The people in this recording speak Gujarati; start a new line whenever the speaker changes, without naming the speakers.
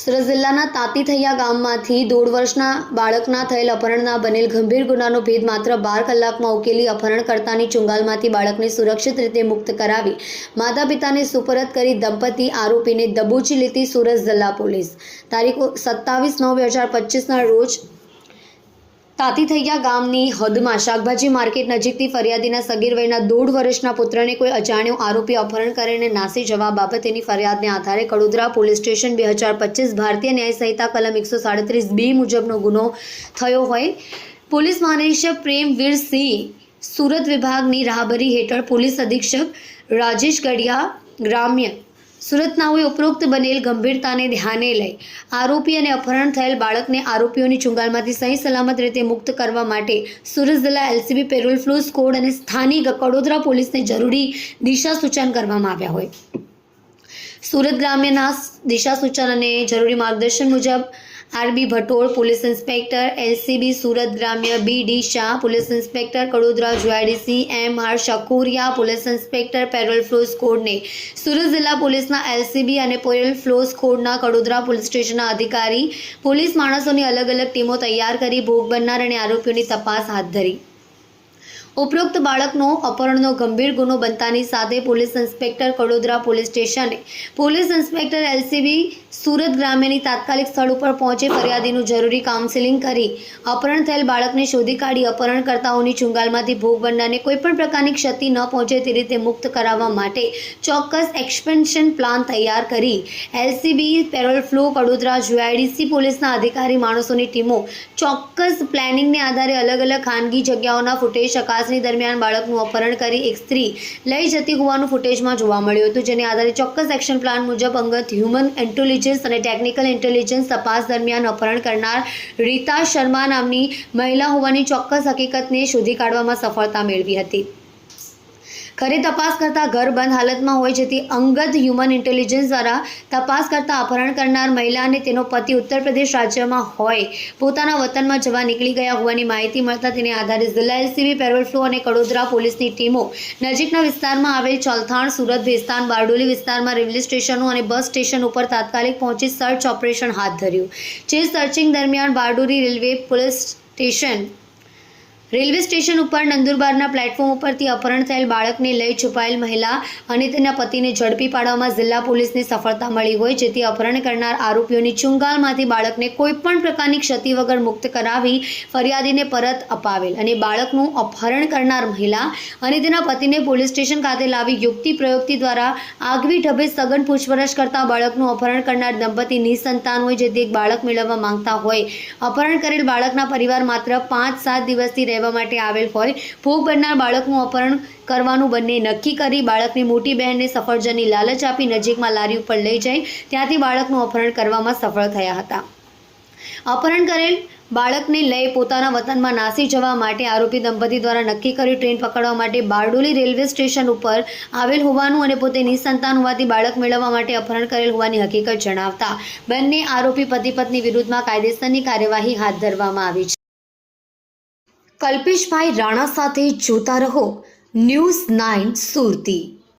સુરત જિલ્લાના તાતીથૈયા ગામમાંથી 1.5 વર્ષના બાળકના થયેલ અપહરણના બનેલ ગંભીર ગુનાનો ભેદ માત્ર 12 કલાકમાં ઉકેલી અપહરણકર્તાની ચુંગાલમાંથી બાળકને સુરક્ષિત રીતે મુક્ત કરાવી માતા પિતાને સુપરત કરી દંપતી આરોપીને દબોચી લેતી સુરત જિલ્લા પોલીસ તારીખ 27/9/2025ના રોજ તાતીથૈયા ગામની હદમાં શાકભાજી માર્કેટ નજીકથી ફરિયાદીના સગીર વયના 1.5 વર્ષના પુત્રને કોઈ અજાણ્યો આરોપી અપહરણ કરીને નાસી જવા બાબતેની ફરિયાદને આધારે કડોદરા પોલીસ સ્ટેશન 2025 ભારતીય ન્યાય સંહિતા કલમ 137B મુજબનો ગુનો થયો હોય પોલીસ મહાનિરીક્ષક પ્રેમવીર સિંહ સુરત વિભાગની રાહબરી હેઠળ પોલીસ અધિક્ષક રાજેશ ગઢિયા ગ્રામ્ય સુરતનાઓએ ઉપરોક્ત બનેલ ગંભીરતાને ધ્યાને લઈ આરોપી અને અપહરણ થયેલ બાળકને આરોપીઓની ચુંગાલમાંથી સહી સલામત રીતે મુક્ત કરવા માટે સુરત જિલ્લા LCB પેરોલ ફ્લો સ્કોડ અને સ્થાનિક કડોદરા પોલીસને જરૂરી દિશા સૂચન કરવામાં આવ્યા હોય સુરત ગ્રામ્યના દિશા સૂચન અને જરૂરી માર્ગદર્શન મુજબ RB Bhatol police inspector LCB Surat ગ્રામ્ય BD Shah police inspector Kadodara JIDC MR Shakuriya police inspector parole furlough સ્કોડને સુરત જિલ્લા પોલીસના LCB અને પેરોલ ફ્લો સ્કોડના કડોદરા પોલીસ સ્ટેશનના અધિકારી પોલીસ માણસોની અલગ અલગ ટીમો તૈયાર કરી ભોગ બનનાર અને આરોપીઓની તપાસ હાથ ધરી ઉપરોક્ત બાળકનો અપહરણનો ગંભીર ગુનો બનતાની સાથે પોલીસ ઇન્સ્પેક્ટર કડોદરા પોલીસ સ્ટેશને પોલીસ ઇન્સ્પેક્ટર LCB સુરત ગ્રામ્યની તાત્કાલિક સ્થળ ઉપર પહોંચી ફરિયાદીનું જરૂરી કાઉન્સેલિંગ કરી અપહરણ થયેલ બાળકને શોધી કાઢી અપહરણકર્તાઓની ચુંગાલમાંથી ભોગ બનનારને કોઈપણ પ્રકારની ક્ષતિ ન પહોંચે તે રીતે મુક્ત કરાવવા માટે ચોક્કસ એક્સપેન્શન પ્લાન તૈયાર કરી LCB parole furlough Kadodara JIDC પોલીસના અધિકારી માણસોની ટીમો ચોક્કસ પ્લાનિંગને આધારે અલગ અલગ ખાનગી જગ્યાઓના ફૂટેજ ચકાસણી દરમિયાન બાળકનું અપહરણ કરી એક સ્ત્રી લઈ જતી હોવાનું ફૂટેજમાં જોવા મળ્યું હતું જેને આધારે ચોક્કસ એક્શન પ્લાન મુજબ અંગત હ્યુમન ઇન્ટેલિજન્સ અને ટેકનિકલ ઇન્ટેલિજન્સ તપાસ દરમિયાન અપહરણ કરનાર રીતા શર્મા નામની મહિલા હોવાની ચોક્કસ હકીકતને શોધી કાઢવામાં સફળતા મેળવી હતી ઘરે તપાસ કરતા ઘર બંધ હાલતમાં હોય જેથી અંગત હ્યુમન ઇન્ટેલિજન્સ દ્વારા તપાસ કરતા અપહરણ કરનાર મહિલા અને તેનો પતિ ઉત્તર પ્રદેશ રાજ્યમાં હોય પોતાના વતનમાં જવા નીકળી ગયા હોવાની માહિતી મળતા તેને આધારે જિલ્લા LCB પેરોલ ફ્લો અને કડોદરા પોલીસની ટીમો નજીકના વિસ્તારમાં આવેલ ચલથાણ સુરત ભેસ્તાન બારડોલી વિસ્તારમાં રેલવે સ્ટેશનો અને બસ સ્ટેશન ઉપર તાત્કાલિક પહોંચી સર્ચ ઓપરેશન હાથ ધર્યું જે સર્ચિંગ દરમિયાન બારડોલી રેલવે સ્ટેશન ઉપર નંદુરબારના પ્લેટફોર્મ ઉપરથી અપહરણ થયેલ બાળકને લઈ છુપાયેલ મહિલા અને તેના પતિને ઝડપી પાડવામાં જિલ્લા પોલીસને સફળતા મળી હોય જેથી અપહરણ કરનાર આરોપીઓની ચુંગાલમાંથી બાળકને કોઈપણ પ્રકારની ક્ષતિ વગર મુક્ત કરાવી ફરિયાદીને પરત અપાવેલ અને બાળકનું અપહરણ કરનાર મહિલા અને તેના પતિને પોલીસ સ્ટેશન ખાતે લાવી યુક્તિ પ્રયુક્તિ દ્વારા આગવી ઢબે સઘન પૂછપરછ કરતા બાળકનું અપહરણ કરનાર દંપતી નિસંતાન હોય જેથી એક બાળક મેળવવા માંગતા હોય અપહરણ કરેલ બાળકના પરિવાર માત્ર 5-7 દિવસથી માટે આવેલ હોય ભોગ બનનાર બાળકનું અપહરણ કરવાનું બંને નક્કી કરી બાળકની મોટી બહેનને સફરજનની લાલચ આપી નજીકમાં લારી ઉપર લઈ જઈ ત્યાંથી બાળકનું અપહરણ કરવામાં સફળ થયા હતા અપહરણ કરેલ બાળકને લઈ પોતાના વતનમાં નાસી જવા માટે આરોપી દંપતી દ્વારા નક્કી કરી ટ્રેન પકડવા માટે બારડોલી રેલવે સ્ટેશન ઉપર આવેલ હોવાનું અને પોતે નિસંતાન હોવાથી બાળક મેળવવા માટે અપહરણ કરેલ હોવાની હકીકત જણાવતા બંને આરોપી પતિ પત્ની વિરુદ્ધમાં કાયદેસરની કાર્યવાહી હાથ ધરવામાં આવી છે કલ્પેશભાઈ રાણા સાથે જોતા રહો News 9 સુરતી।